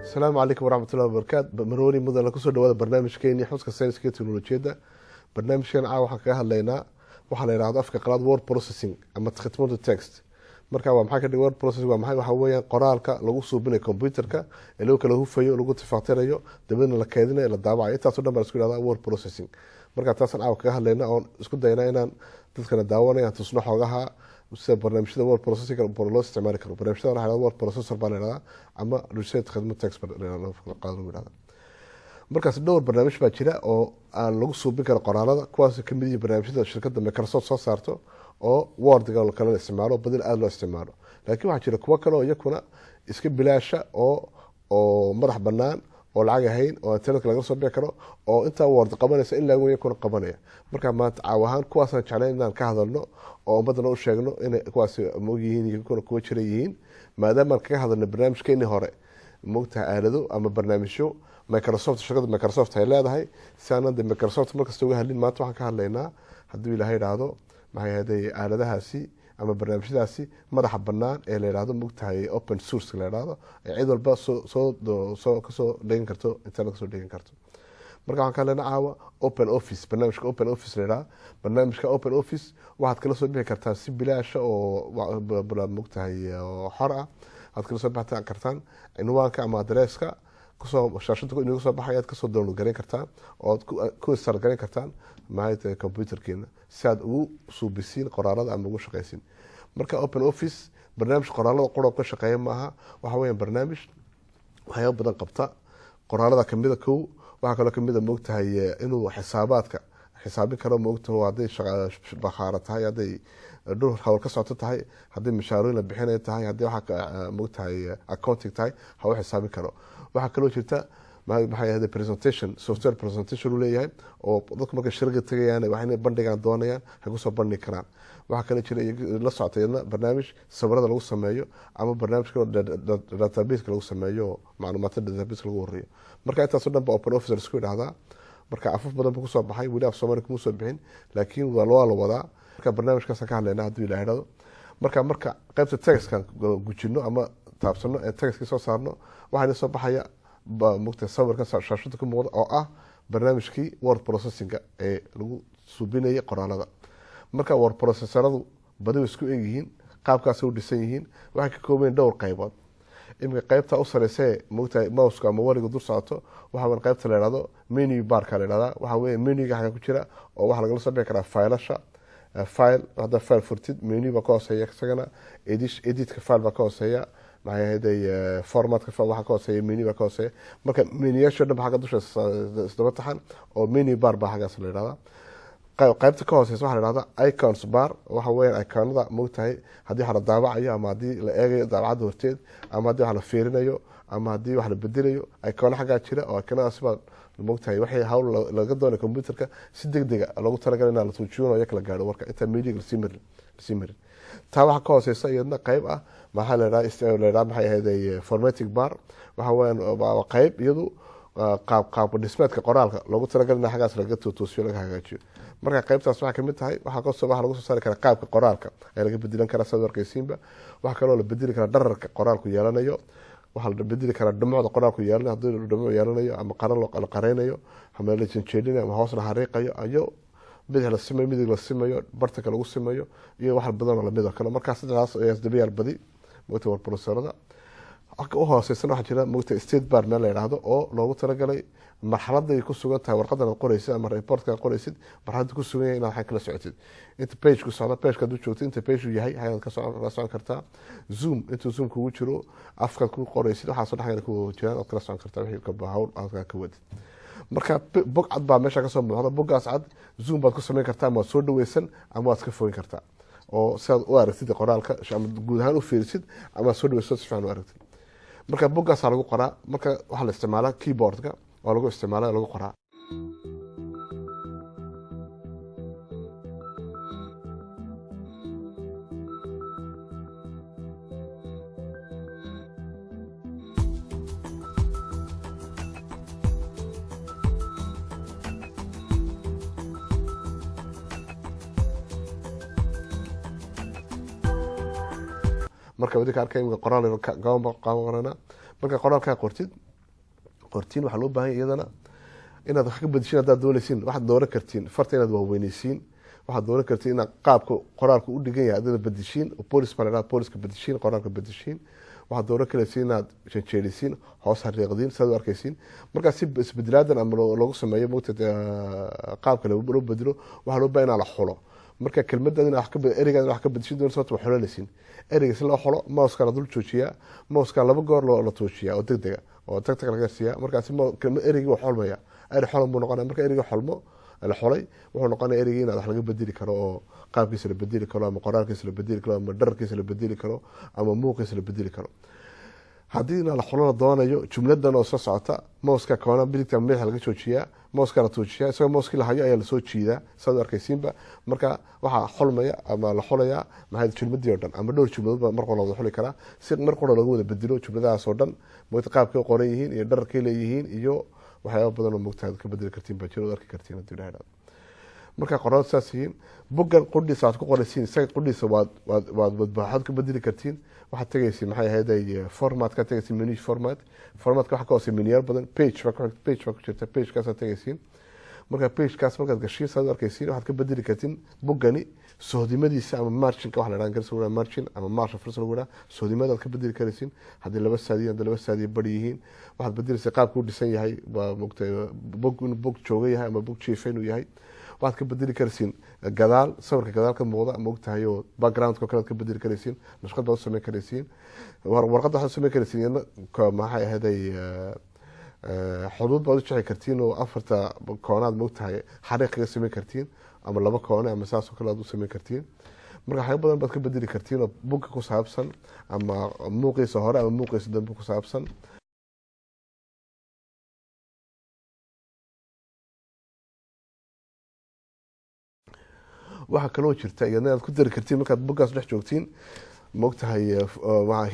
السلام عليكم ورحمة الله وبركاته. مروني مدن لكو soo dhawaada barnaamijkeeni xuska sayniska iyo teknolojiyadda. barnaamijkan waxaan kaga hadlaynaa waxa la yiraahdo afka qalaad word processing ama khidmada text. marka waa maxay ka dhigay word processing waa maxay waxa weeyaan qoraalka lagu suubinayo computerka ee lagu kala hufayo lagu tafaaqtirayo dabadna la kaydinayo la daabacayo intaas oo dhan baa isku yiraahdaa word processing. marka taas aan kaga hadlaynaa oo isku daynaa inaan dadkana daawanayaan tusno xogaha sida barnaamijyada word processing loo isticmaali karo. barnaamijyada waxaa word processor baa la yiraahdaa ama reset khidmad text baa la yiraahdaa. markaas dhowr barnaamij baa jira oo aan lagu suubin karo qoraalada kuwaas ka mid ah barnaamijyada shirkadda Microsoft soo saarto oo Word-ga la kala isticmaalo badil aad loo isticmaalo. laakiin waxaa jira kuwa kale oo iyakuna iska bilaasha oo madax banaan oo lacag ahayn oo internet laga soo bixi karo oo inta Word qabanaysa in lagu yakuna qabanaya. marka maanta caawahan kuwaas aan jeclayn inaan ka hadalno oo ummadana u sheegno in kuwaas moogyihiin iyo kuwa jira yihiin maadaama ka hadalna barnaamijkeeni hore moogta aalado ama barnaamijyo Microsoft shirkadda Microsoft ay leedahay saanada Microsoft markasta uga hadlin maanta waxaan ka hadlaynaa haddii Ilaahay raado maxay haday aaladahaasi ama barnaamijyadaasi madaxa banaan ee la yiraahdo moogtahay open source la yiraahdo ee cid walba soo kasoo dhigin karto internet kasoo dhigin karto. marka waxaan ka hadlaynaa caawa open office barnaamijka open office la yiraahdo. barnaamijka open office waxaad kala soo bixi kartaa si bilaash oo moogtahay xor ah aad kala soo bixi kartaan cinwaanka ama adresska kusoo shaashada inuu soo baxay aad ka soo download gareyn kartaan oo ku install gareyn kartaan maalinta computerkeena si aad ugu suubisiin qoraalada ama ugu shaqeysiin. marka open office barnaamij qoraalada qorob ka shaqeeya maaha waxa weeyaan barnaamij waxyaabo badan qabta qoraalada kamida kow waxa kale kamida moogtahay inuu xisaabaadka xisaabin karo moogtahay haday shaqo tahay haday dhul hawl ka socoto tahay haday mashaariic la bixinayo tahay haday waxa moogtahay accounting tahay hawo xisaabin karo. waxa kale oo jirta maxay ahayd presentation software presentation uu leeyahay oo dadku markay shirkad tagayaan waxay bandhigaan doonayaan ay ku soo bandhigi karaan. waxa kale jira la socotayna barnaamij sawirada lagu sameeyo ama barnaamijka database lagu sameeyo macluumaadka database lagu wariyo. marka intaas oo dhan ba open office isku yiraahdaa. marka afaf badan ku soo baxay wili af Soomaali kuma soo bixin laakiin waa loo wadaa. marka barnaamijkaas ka hadlaynaa haddii Ilaahay raado. marka qaybta text-kan gujino ama taabsano ee text-ka soo saarno waxaan soo baxaya moogta sawirka shaashada ku muuqda oo ah barnaamijkii word processing ee lagu suubinayay qoraalada. marka word processoradu badi isku eegyihiin qaabkaas u dhisan yihiin waxay ka kooban dhowr qaybood. imika qaybta u sareysay moogta mouse-ka ama wariga dul socto waxa weyn qaybta la yiraahdo menu bar-ka la yiraahdaa. waxa weeye menu-ga xaga ku jira oo waxa laga soo bixi karaa file-asha file hada file furtid menu ba ka hooseeya isagana edit ka file ba ka hooseeya maxay ahayd format ka waxa ka hooseeya menu ba ka hooseeya. marka menu-yasha dhan waxa dusha isdaba taxan oo menu bar ba xagaas la yiraahdaa. qaybta ka hooseeya waxa la yiraahdaa icons bar waxa weeyaan iconada moogtahay haddii waxa la daabacayo ama haddii la eegayo daabacada horteed ama haddii waxa la fiirinayo ama haddii wax la bedelayo icon xagaa jira oo iconadaas baa moogtahay waxay hawl laga doonayo computerka si degdeg ah loogu talagalay in la tuujiyo iyo kala gaaro warka inta media la siimir. taa waxa ka hooseeya iyadna qayb ah maxaa la yiraahdaa maxay ahayd formatting bar waxa weeyaan qayb iyadu qaab dhismeedka qoraalka loogu talagalay in xagaas laga toosiyo laga hagaajiyo. marka qaybtaas waxa kamid tahay waxa lagu soo saari karaa qaabka qoraalka ee laga bedelan karaa sida warkaysiinba. waxa kale oo la bedeli karaa dhararka qoraalku yeelanayo waxa la bedeli karaa dhumucda qoraalku yeelanayo haddii dhumuc yeelanayo ama qaran loo qareynayo ama la jeedinayo ama hoos la xariiqayo ayo bidix la simayo midig la simayo bartanka lagu simayo iyo wax badan oo la mid ah kale. marka sidaas ay isdabayal badi moogta word processorada u hooseysana waxa jira moogta state bar meel la yiraahdo oo loogu talagalay marxaladda ay ku sugan tahay warqadda aad qoraysid ama report-ka qoraysid marxaladda ku sugan yahay inaad xaq kala socotid. inta page ku socda page-ka du joogtid inta page uu yahay ayaad ka socon kartaa. zoom inta zoom kugu jiro afka ku qoraysid waxa soo dhaxayna ku jiraan aad kala socon kartaa wixii ka baahaw aad ka wadid. marka bog cad baa meesha ka soo muuqda boggaas cad zoom baad ku sameyn kartaa ama soo dhaweysan ama waad ka fogeyn kartaa oo si aad u aragtid qoraalka ama guud ahaan u fiirisid ama soo dhaweyso si fiican u aragtid. marka boggaas lagu qoraa marka waxa la isticmaalaa keyboard-ka oo lagu isticmaalaa lagu qoraa. marka wadi ka arkay qoraal gaabo qorana marka qoraalka qortid qortiin waxaa loo baahan yahay iyadana inaad wax ka bedeshiin haddaad doonaysiin waxaad dooran kartiin farta inaad waaweyneysiin waxaad dooran kartiin inaad qaabka qoraalka u dhigan yahay adina bedeshiin police baa poliska bedeshiin qoraalka bedeshiin waxaad dooran karaysiin inaad janjeelisiin hoos hariiqdiin sidaad u arkaysiin markaa si isbedelaadan ama loogu sameeyo mogta qaabka loo bedelo waxaa loo baahan inaa la xulo marka kelmadan ereygaad wax ka bedeshin doonaysa horta waa xulanaysiin ereyga si loo xulo mouskaa la dul joojiyaa mouskaa 2 goor la toojiyaa oo degdega oo tagtag laga siiyaa markaasi ereygii waa xolmaya erey xolan buu noqonaya marka ereyga xolmo la xolay wuxuu noqonaya ereygii inaad wax laga bedeli karo oo qaabkiisa la bedeli karo ama qoraalkiisa la bedeli karo ama dhararkiisa la bedeli karo ama muuqiisa la bedeli karo haddiina la xulana doonayo jumladan oo soo socota mouska koona biligta madaxa laga joojiyaa mouska la toojiyaa isagoo mouskii la hayo ayaa lasoo jiidaa saad u arkaysiinba marka waxaa xolmaya ama la xolayaa maxay jumladii oo dhan ama dhowr jumladood mar qolo wada xuli karaa si mar qolo lagu wada bedelo jumladahaas oo dhan moogta qaabkay u qoran yihiin iyo dhararkay leeyihiin iyo waxyaaba badan oo moogta ka bedeli kartiin baa jiro arki kartiin haddii la yidhahdo marka qoraalada saas yihiin boggan qudhiisa aad ku qoraysiin isaga qudhiisa waad waxaad ka bedeli kartiin waxaad tegaysiin maxay ahayd format ka tegaysiin menu formatka waxaa ka hoosay menuyaal badan page baa ku jirta pagekaasaad tegaysiin marka pagekaas markaad gashiin saad u arkaysiin waxaad ka bedeli kartiin boggani sohdimadiisa ama marginka waxa la dhahan garsa margin ama marsh furs lagu dhaha sohdimadaad ka bedeli karaysiin haddii 2 saadiyo haddii 2 saadiyo bari yihiin waxaad bedelaysaa qaabka u dhisan yahay waa mogtay bog jooga yahay ama bog jiifa inuu yahay waxaad ka bedeli karaysiin gadaal sawirka gadaal ka muuqda ama ogtahay oo backgroundka kale ka bedeli karaysiin nashqad baad u sameyn karaysiin warqadda waxaad u sameyn karaysiin maxay ahaday xuduud baad u jexi kartiin oo 4 koonaad mogtahay xariiq kaga sameyn kartiin ama 2 koone ama saas oo kale aad u sameyn kartiin marka waxyaabo badan baad ka bedeli kartiin oo bogga ku saabsan ama muuqiisa hore ama muuqiisa dambe ku saabsan waxaa kaloo jirta iyadna aad ku dari kartiin markaad boggaas dhex joogtiin maogtahay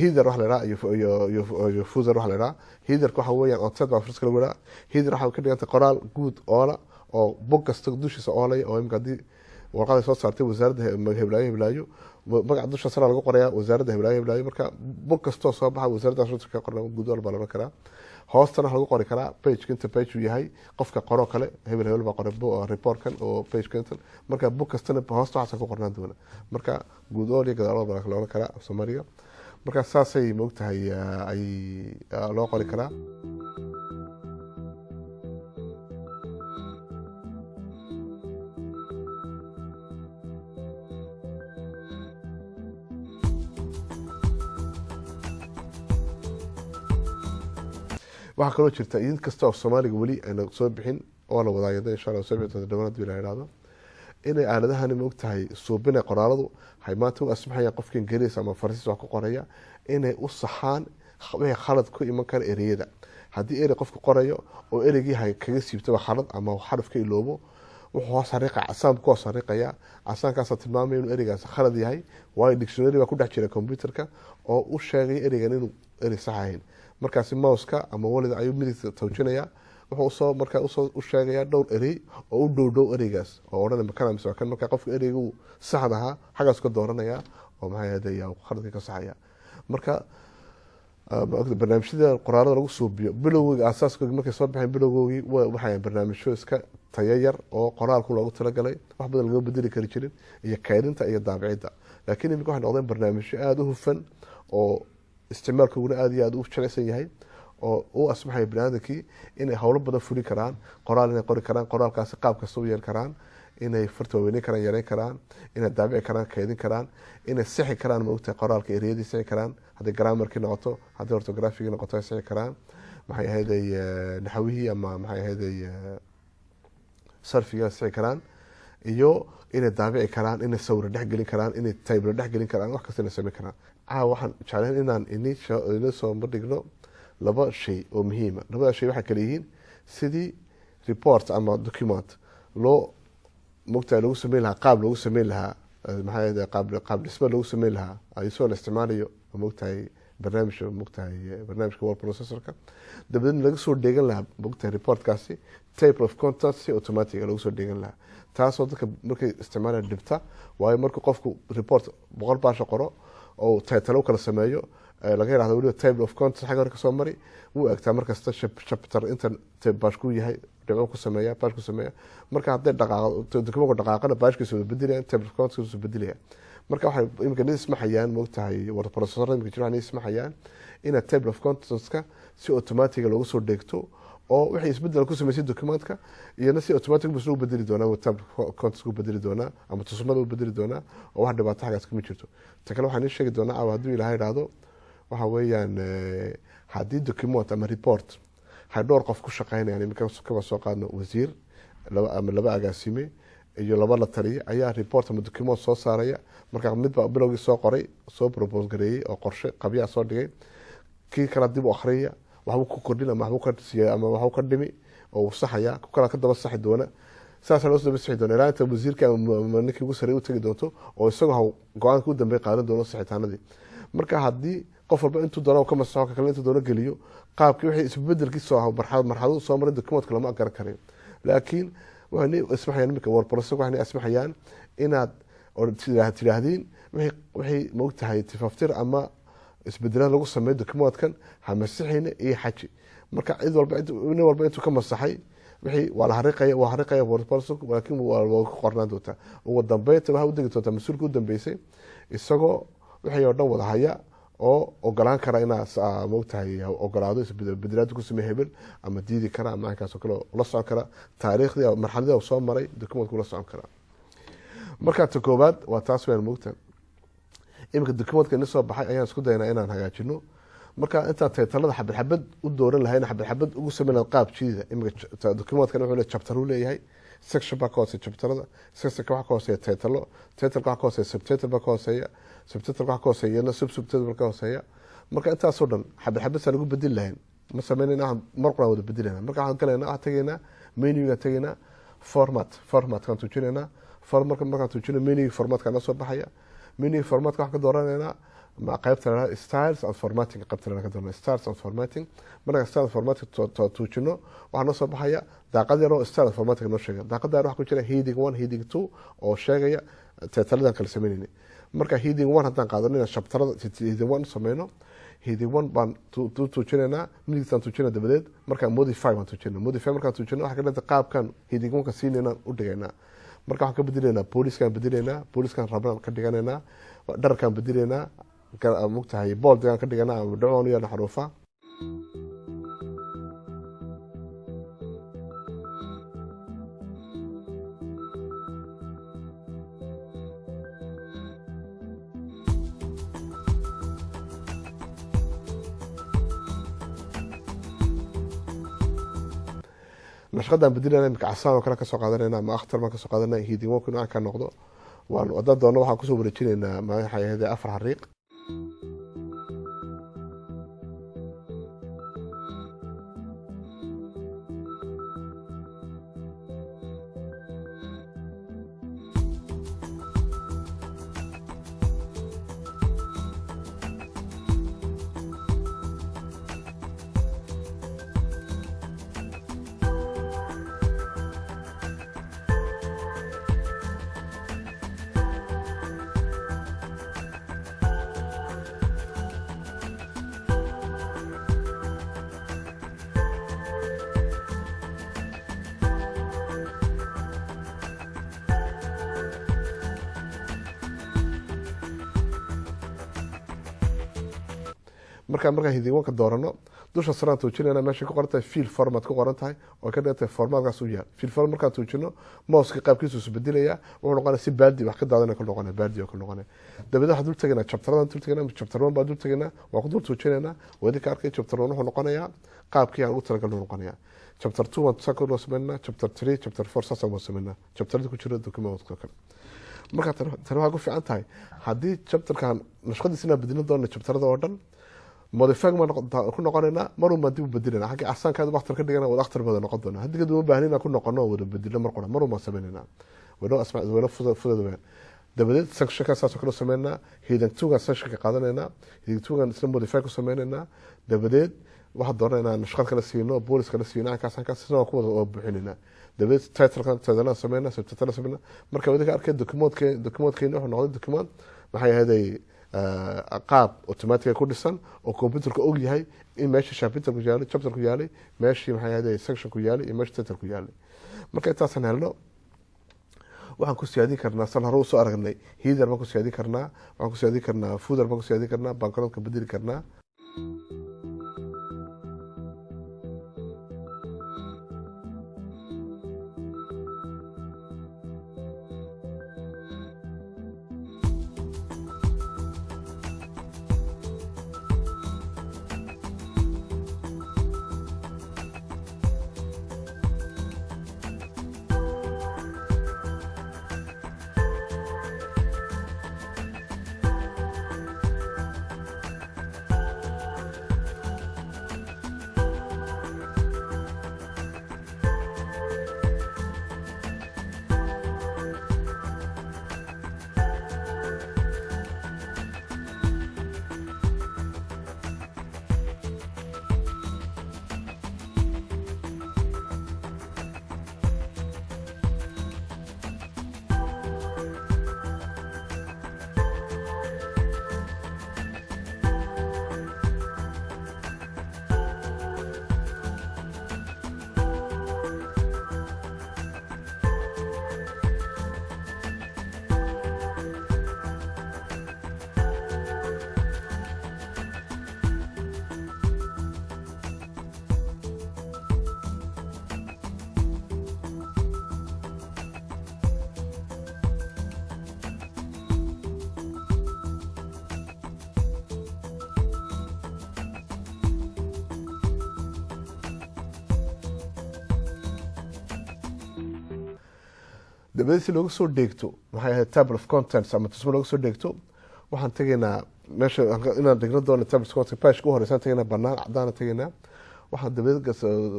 hider waxa la idhaha iyo fuser waxa la idhaha hiderka waxa weeyaan onset baa furska lagu idhaha hider waxaa ka dhiganta qoraal guud oola oo bog kasta dushiisa oolaya oo imika haddii warqaday soo saartay wasaaradda heblaayo magaca dusha sara lagu qorayaa wasaaradda heblaayo marka bog kastoo soo baxa wasaaraddaas ruuska ka qoran guud ool baa la odhan karaa hoostana waxa lagu qori karaa pageka inta page uu yahay qofka qoroo kale hebel baa qoray reportkan oo pageka intan marka bog kastana hoosta waxaasa ku qornaan doona marka guud ool iyo gadaalool baa la odhan karaa soomaaliga marka saasay moogtahay ay loo qori karaa waxaa kaloo jirta idin kasta oo soomaaliga weli ayna soo bixin oo la wadaayada insha allah soo bixin dhawaan hadii la yiraahdo inay aaladahani moogtahay suubinay qoraaladu hay maanta u asbaxaya qofkan Ingiriis ama Faransiis wax ku qoraya inay u saxaan wixii khalad ku iman kara ereyada haddii erey qofku qorayo oo ereygii hay kaga siibtaba khalad ama xaraf ka iloobo wuxuu hoos xariiqa casaan ku hoos xariiqaya casaankaas tilmaamaya inuu ereygaas khalad yahay waayo dictionary baa ku dhex jira computerka oo u sheegay ereygan inuu erey sax ahayn markaasi mouska ama walida ayuu midigta tawjinaya wuxuu soo markaa u sheegaya dhowr erey oo u dhow ereygaas oo odhanaya makana mise kan markaa qofka ereygu saxda ahaa xagaas ka dooranaya oo maxay ahayd khaladka ka saxaya marka barnaamijyada qoraalada lagu suubiyo bilowgii aasaaskooda markay soo baxeen bilowgoodii waxay barnaamijyo iska tayayar oo qoraalku loogu talagalay wax badan laga bedeli kari jirin iyo kaydinta iyo daabicidda laakiin imika waxay noqdeen barnaamijyo aada u hufan oo isticmaalkooguna aada iyo aada u jilicsan yahay oo u asbaxaya baniaadamkii inay howlo badan fuli karaan qoraal inay qori karaan qoraalkaasi qaab kasta u yeeli karaan inay farta waaweyn karaan yareyn karaan inay daabici karaan kaydin karaan inay sixi karaan maogtahay qoraalka ereyadii sixi karaan haddii grammarkii noqoto haddii ortografigii noqoto ay sixi karaan maxay ahayday naxawihii ama maxay ahayday sarfiga sixi karaan iyo inay daabici karaan inay sawir dhexgelin karaan inay tayble dhexgelin karaan wax kasta inay samayn karaan waxaan jeclayn inaan inii soo bandhigno 2 shay oo muhiima 2 shay waxay kala yihiin sidii report ama document loo mogtahay lagu sameyn lahaa qaab loogu sameyn lahaa maxay qaab dhisme loogu sameyn lahaa ayasoo la isticmaalayo mogtahay barnaamijka word processorka dabadeedna laga soo dheegan lahaa mogtahay reportkaasi table of contents si automatic lagu soo dheegan lahaa taasoo dadka markay isticmaalaan dhibta waayo markuu qofku report 100 baasha qoro oo title kala sameeyo laga yiraahdo weliba table of contents xagga hore kasoo mari wuu egtaa markasta chapter inta baashku yahay dhibco ku sameeya baash ku sameeya marka hadday dhaqaaqo dokumentka dhaqaaqana baashkiisa wada bedelaya table of contents wada bedelaya marka waxay imika ismaxayaan moogtahay word processor imika jiraan ismaxayaan ina table of contents-ka si automatic loogu soo dheegto oo wixii isbedel ku sameysay dokumentka iyana si automatic buu soo bedeli doonaa table of contents ku bedeli doonaa ama tusmada u bedeli doonaa oo wax dhibaato xagaas kuma jirto ta kale waxaan sheegi doonaa haddii ilaahay raado waxa weeyaan haddii document ama report hay dhowr qof ku shaqeynayaan imika kaba soo qaadno wasiir laba agaasime iyo laba la taliye ayaa report ama document soo saaraya marka midba bilowgii soo qoray soo propose gareeyay oo qorshe qabya soo dhigay kii kala dib u akhriya waxba ku kordhin ama waxba ka siiyay ama waxba ka dhimi oo saxaya ku kala ka daba saxi doona saas loo daba saxi doona ilaa inta wasiirka ama ninkii ugu sareeyay u tagi doonto oo isagoo go'aanka u dambeeyay qaadan doono saxitaanadii marka haddii qof walba intuu doono ka masaxo kale intuu doono geliyo qaabkii wixii isbedelkii soo ahaa marxalad soo maray dokumentka lama garan karin laakiin waxay ismaxayaan imika word processor waxay ismaxayaan inaad tidhaahdeen wixii moogtahay tifaftir ama isbedelada lagu sameeyo dokumentkan ha masixina iyo xaji marka cid walba intuu ka masaxay wixii waa la hariqaya word processor laakiin waa ku qornaan doontaa ugu dambeynta waxa u degi doontaa mas-uulka u dambeysay isagoo wixii oo dhan wada haya oo ogolaan kara inaa moogtahay ogolaado isbedelaad ku sameeyo hebel ama diidi kara ama kaasoo kale la socon kara taariikhdii marxaladii soo maray dokumentku la socon kara marka ta koobaad waa taas weyn moogta imika dokumentka in soo baxay ayaan isku daynaa inaan hagaajino marka intaan taytalada xabad u dooran lahayn xabad ugu sameeyay qaab jiida imika dokumentka wuxuu leeyahay chapter uu leeyahay section ba ka hooseeya chapterada section ka waxa ka hooseeya title ka waxa ka hooseeya subtitle ba ka hooseeya subtitle ka waxa ka hooseeya subtitle ka hooseeya marka intaas oo dhan xabad sa lagu bedel lahayn ma sameynayna mar qura wada bedelayna marka waxaan kaleena tagayna menu-ga tagayna format kan tuujinayna markaan tuujino menu format ka soo baxaya menu format ka wax ka dooranayna ma qaybta styles and formatting qaybta ka dooranayna styles and formatting marka styles formatting tuujino waxaan soo baxaya daaqad yar oo styles formatting noo sheegay daaqada yar wax ku jira heading 1 heading 2 oo sheegaya taytaladan kala sameynayna marka heading 1 hadaan qaadanayna chapterada heading 1 sameeyno heading 1 baan tuujinayna midaan tuujinayna dabadeed marka modify baan tuujinayna modify marka tuujino waxa ka dhigta qaabkan heading 1 ka siinayna u dhigayna marka waxaan ka bedelaynaa booliskan rabnaan ka dhiganaynaa dharkaan bedelaynaa mugtahay booldigaan ka dhiganaa ama dhacon iyo xaruufa nashqadan bedelayna imika casaan oo kale ka soo qaadanayna ama akhtar baan ka soo qaadanayna heading 1 inaan ka noqdo waan wada doono waxaan ku soo wareejinaynaa maxay ahayd 4 xariiq marka heading 1 ka doorano dusha saraan tuujinayna meesha ku qoran tahay fill format ku qoran tahay oo ka dhigtay formatkaas u yaal fill format marka tuujino mouse-ka qaabkiisu is bedelaya wuxuu noqonaa si baaldi wax ka daadanaya ku noqonaya baaldi oo ku noqonaya dabada waxa dul tagayna chapteradan dul tagayna chapter 1 baa dul tagayna waa ku dul tuujinayna wadi ka arkay chapter 1 wuxuu noqonayaa qaabkii aan ugu talagalay noqonaya chapter 2 waan soo kordho sameeyna chapter 3 chapter 4 saasaan sameeyna chapterada ku jira dokumentka kale marka tan waxa ku fiican tahay haddii chapterkan nashqadiisina bedelo doona chapterada oo dhan modify ma ku noqonayna maruma dib u bedelana xaqi asaankaada waqti ka dhigana wada akhtar badan noqon doona hadii kadib u baahnina ku noqono wada bedelo mar qora maruma sameynayna wada asmaa wada fudud dabadeed section ka saas kala sameeyna heading 2 ga section ka qaadanayna heading 2 ga isla modify ku sameynayna dabadeed waxa doonayna nashqad kala siino boolis kala siino ka sidoo ku wada buuxinayna dabadeed title kan tadana sameeyna subtitle sameeyna marka wada ka arkay document wuxuu noqday document maxay ahayd qaab automatic ku dhisan oo computerka og yahay in meesha chapter ku yaalay chapter ku yaalay meeshii maxay ahayd section ku yaalay iyo meesha title ku yaalay marka intaasaan helno waxaan ku siyaadin karnaa san hore usoo aragnay header baan ku siyaadin karnaa waxaan ku siyaadin karnaa footer baan ku siyaadin karnaa backgroundka bedeli karnaa dabeed si looga soo dheegto maxay ahayd table of contents ama tusmo looga soo dheegto waxaan tegaynaa meesha inaan dhigno doono table of contents page ku horeysaan tegaynaa banaan cadaan tegaynaa waxaan dabeed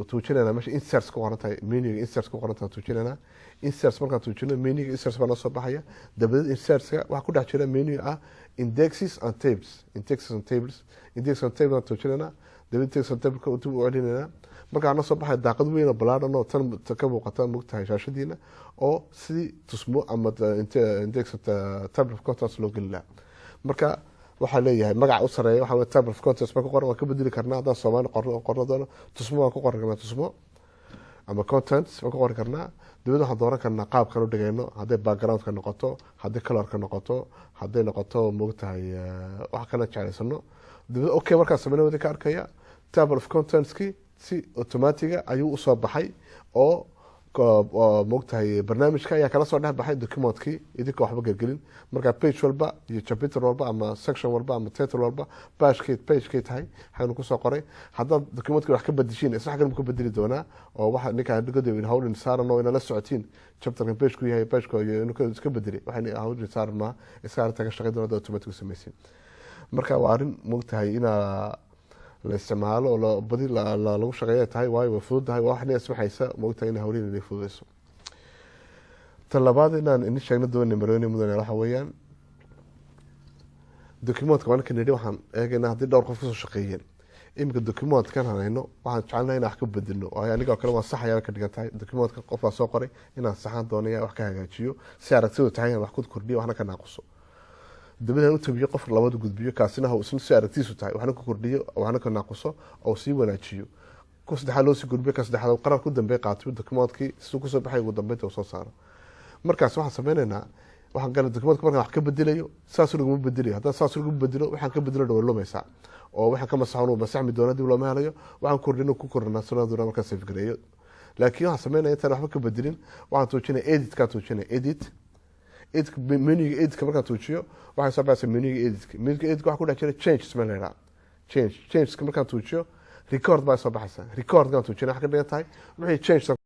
tuujinaynaa meesha inserts ku qoran tahay menuga inserts ku qoran tahay tuujinaynaa inserts markaan tuujino menuga inserts baa noo soo baxaya dabeed insertska waxaa ku dhex jira menu ah indexes and tables indexes and tables indexes and tables aan tuujinaynaa dabeed indexes and tables dib u celinaynaa markaa noo soo baxaya daaqad weyn oo ballaaran oo tan ka muuqata mugtahay shaashadiina oo sidii tusmo ama index table of contents loo geli lahaa marka waxaa leeyahay magaca u sareeya waxaa table of contents baan ku qoran waan ka bedeli karnaa haddaan soomaali qorno doono tusmo waan ku qoran karnaa tusmo ama contents waan ku qoran karnaa dabeed waxaan dooran karnaa qaabkan u dhigayno hadday backgroundka noqoto hadday colorka noqoto hadday noqoto moogtahay wax kana jeclaysano dabeed okay markaan sameynay wadi ka arkaya table of contentski si automatiga ayuu usoo baxay oo moogtahay barnaamijka ayaa kala soo dhex baxay documentkii idinka waxba gelgelin markaa page walba iyo chapter walba ama section walba ama title walba pagekay tahay waxaynu kusoo qoray haddaad documentka wax ka bedeshiin isla xaggan ka bedeli doonaa oo waxa ninka dhigoda hawlin saaran oo inala socotiin chapterkan pageku yahay pageka inuu iska bedeli waxaynu hawlin saaran maa iska arrinta ka shaqay doonada automatic samaysin marka waa arrin moogtahay inaa la isticmaalo oo badi lagu shaqeeya tahay waayo way fududahay waa waxna ismaxaysa moogtahay in hawlin inay fududayso tan labaad inaan ini sheegno doonay maroni mudane waxa weeyaan documentka waan ka nidhi waxaan eegaynaa haddii dhowr qof kasoo shaqeeyeen iminka documentkan hanayno waxaan jecelnahay inaan wax ka bedelno waayo aniga oo kale waan saxayaa ka dhigan tahay documentka qof baa soo qoray inaan saxaan doonaya wax ka hagaajiyo si aragtidu tahay inaan wax ku kordhiyo waxna ka naaquso dabadan u tabiyo qof labada gudbiyo kaasina isna si aragtiisu tahay waxna ku kordhiyo waxna ka naaquso oo sii wanaajiyo ku saddexaad loo sii gudbiyo ka saddexaad qarar ku dambeey qaatiyo documentkii siduu kusoo baxay ugu dambeynta uu soo saaro markaas waxaan sameynaynaa waxaan galay documentka markaan wax ka bedelayo saas laguma bedelayo haddaan saas lagu bedelo waxaan ka bedelo dhawaloomaysaa oo waxaan ka masaxno masaxmi doona dib looma helayo waxaan kordhino ku kordhinaa sunnaduna markaan save gareeyo laakiin waxaan sameynaya intaan waxba ka bedelin waxaan tuujinaya editkaa tuujinaya edit menuga editka markaan tuujiyo waxay soo baxaysa menuga editka waxaa ku dhex jira changes ma leedaha changeska markaan tuujiyo record baa soo baxaysa recordkaan tuujina waxaa ka dhigan tahay wixii change